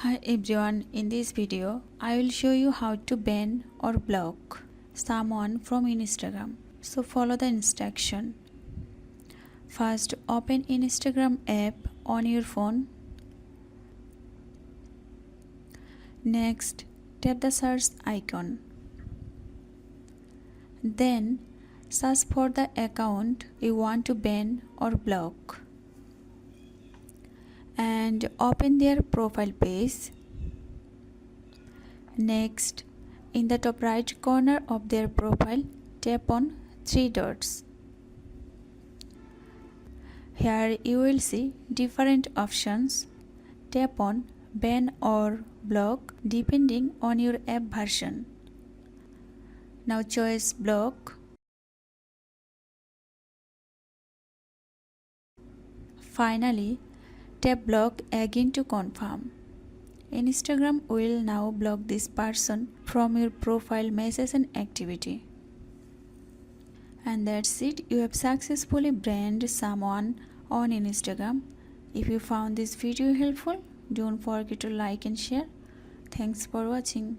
Hi everyone, in this video I will show you how to ban or block someone from Instagram. So follow the instruction. First open Instagram app on your phone. Next tap the search icon. Then search for the account you want to ban or block and open their profile page. Next, in the top right corner of their profile, tap on three dots. Here you will see different options. Tap on ban or block depending on your app version. Now choose block. Finally, tap block again to confirm. Instagram will now block this person from your profile message and activity. And that's it, you have successfully banned someone on Instagram. If you found this video helpful, don't forget to like and share. Thanks for watching.